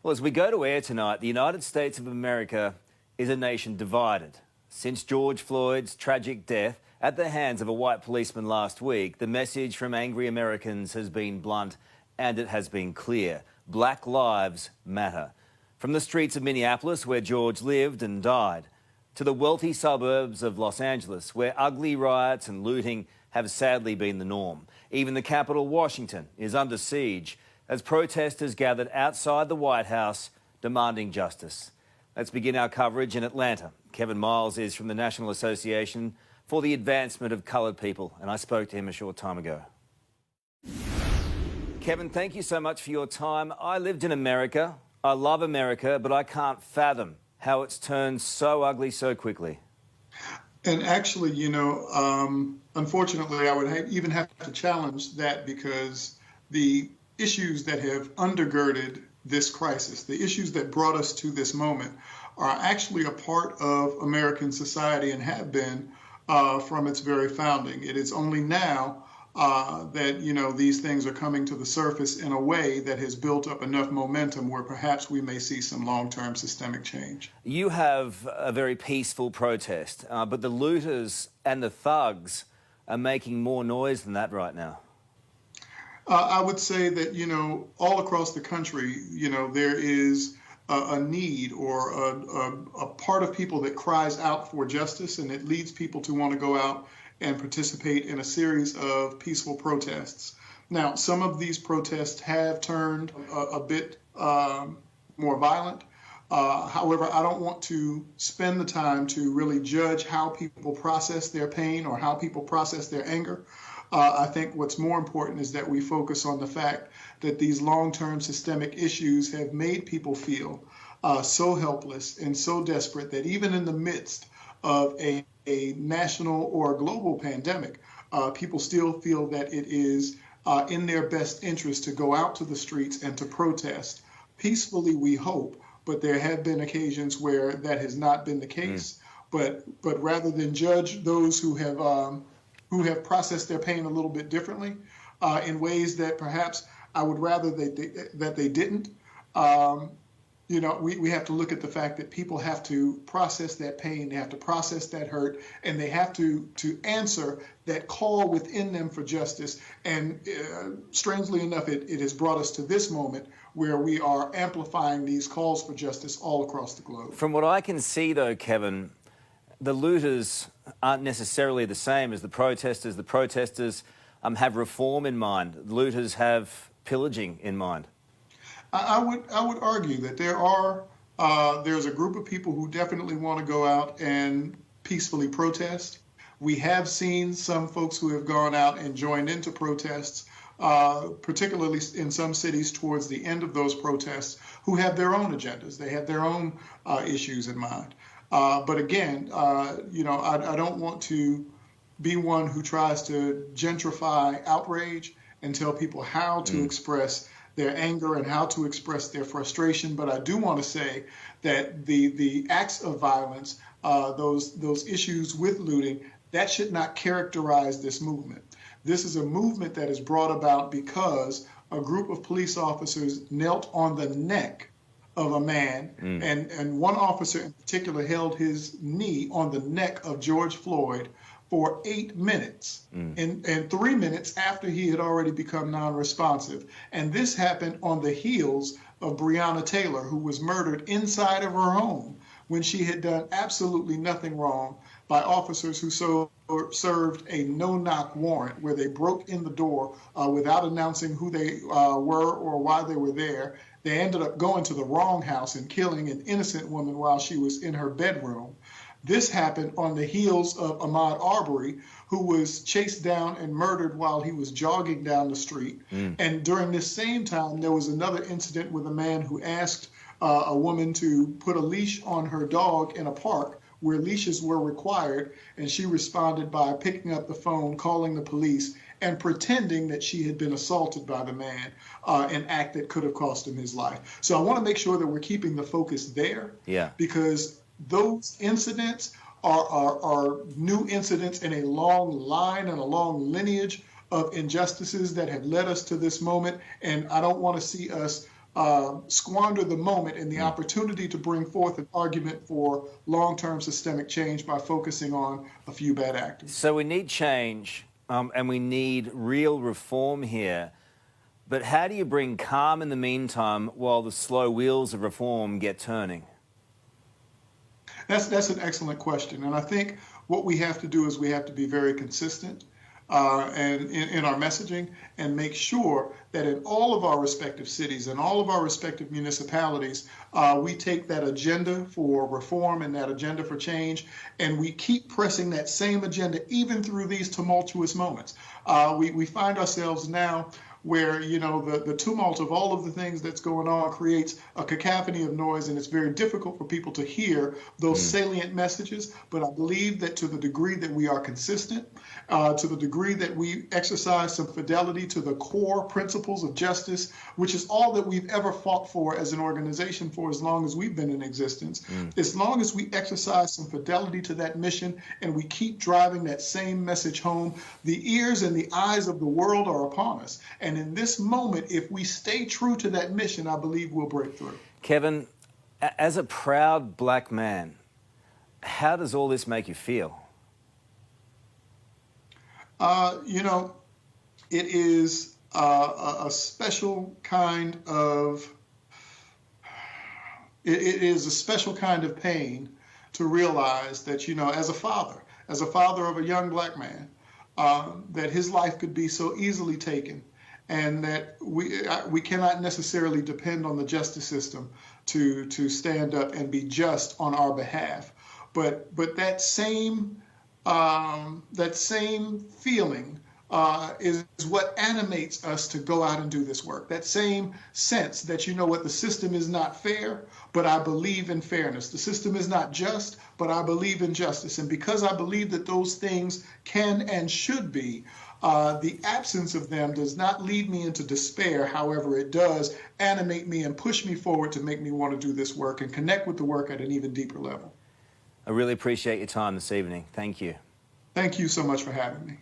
Well, as we go to air tonight, the United States of America is a nation divided. Since George Floyd's tragic death at the hands of a white policeman last week, the message from angry Americans has been blunt and it has been clear. Black lives matter. From the streets of Minneapolis, where George lived and died, to the wealthy suburbs of Los Angeles, where ugly riots and looting have sadly been the norm. Even the capital, Washington, is under siege as protesters gathered outside the White House demanding justice. Let's begin our coverage in Atlanta. Kevin Miles is from the National Association for the Advancement of Coloured People, and I spoke to him a short time ago. Kevin, thank you so much for your time. I lived in America. I love America, but I can't fathom how it's turned so ugly so quickly. And actually, unfortunately, I would even have to challenge that, because the issues that have undergirded this crisis, the issues that brought us to this moment, are actually a part of American society and have been from its very founding. It is only now that, these things are coming to the surface in a way that has built up enough momentum where perhaps we may see some long-term systemic change. You have a very peaceful protest, but the looters and the thugs are making more noise than that right now. I would say that, all across the country, there is a need or a part of people that cries out for justice, and it leads people to want to go out and participate in a series of peaceful protests. Now, some of these protests have turned a bit more violent. However, I don't want to spend the time to really judge how people process their pain or how people process their anger. I think what's more important is that we focus on the fact that these long-term systemic issues have made people feel so helpless and so desperate that even in the midst of a national or a global pandemic, people still feel that it is in their best interest to go out to the streets and to protest peacefully, we hope, but there have been occasions where that has not been the case. But rather than judge those who have processed their pain a little bit differently, in ways that perhaps I would rather that they didn't. We have to look at the fact that people have to process that pain, they have to process that hurt, and they have to answer that call within them for justice. And strangely enough, it has brought us to this moment where we are amplifying these calls for justice all across the globe. From what I can see, though, Kevin, the looters aren't necessarily the same as the protesters. The protesters have reform in mind. The looters have pillaging in mind. I would argue that there's a group of people who definitely want to go out and peacefully protest. We have seen some folks who have gone out and joined into protests, particularly in some cities towards the end of those protests, who have their own agendas. They have their own issues in mind. But again, I don't want to be one who tries to gentrify outrage and tell people how to express their anger and how to express their frustration. But I do want to say that the acts of violence, those issues with looting, that should not characterize this movement. This is a movement that is brought about because a group of police officers knelt on the neck of a man, and one officer in particular held his knee on the neck of George Floyd for 8 minutes, and 3 minutes after he had already become non-responsive. And this happened on the heels of Breonna Taylor, who was murdered inside of her home when she had done absolutely nothing wrong, by officers who served a no-knock warrant, where they broke in the door without announcing who they were or why they were there. They ended up going to the wrong house and killing an innocent woman while she was in her bedroom. This happened on the heels of Ahmaud Arbery, who was chased down and murdered while he was jogging down the street. And during this same time, there was another incident with a man who asked a woman to put a leash on her dog in a park where leashes were required, and she responded by picking up the phone, calling the police, and pretending that she had been assaulted by the man, an act that could have cost him his life. So I want to make sure that we're keeping the focus there, because those incidents are new incidents in a long line and a long lineage of injustices that have led us to this moment. And I don't want to see us squander the moment and the opportunity to bring forth an argument for long-term systemic change by focusing on a few bad actors. So we need change, and we need real reform here. But how do you bring calm in the meantime while the slow wheels of reform get turning? That's an excellent question. And I think what we have to do is we have to be very consistent and in our messaging and make sure that in all of our respective cities and all of our respective municipalities, we take that agenda for reform and that agenda for change, and we keep pressing that same agenda even through these tumultuous moments. We find ourselves now where, you know, the tumult of all of the things that's going on creates a cacophony of noise, and it's very difficult for people to hear those salient messages. But I believe that to the degree that we are consistent, to the degree that we exercise some fidelity to the core principles of justice, which is all that we've ever fought for as an organization for as long as we've been in existence, as long as we exercise some fidelity to that mission and we keep driving that same message home, the ears and the eyes of the world are upon us. And in this moment, if we stay true to that mission, I believe we'll break through. Kevin, as a proud black man, how does all this make you feel? You know, it is a special kind of, it is a special kind of pain to realize that, you know, as a father of a young black man, that his life could be so easily taken, and that we cannot necessarily depend on the justice system to stand up and be just on our behalf. But that same feeling is what animates us to go out and do this work. That same sense that, you know what, the system is not fair, but I believe in fairness. The system is not just, but I believe in justice. And because I believe that those things can and should be, the absence of them does not lead me into despair. However, it does animate me and push me forward to make me want to do this work and connect with the work at an even deeper level. I really appreciate your time this evening. Thank you. Thank you so much for having me.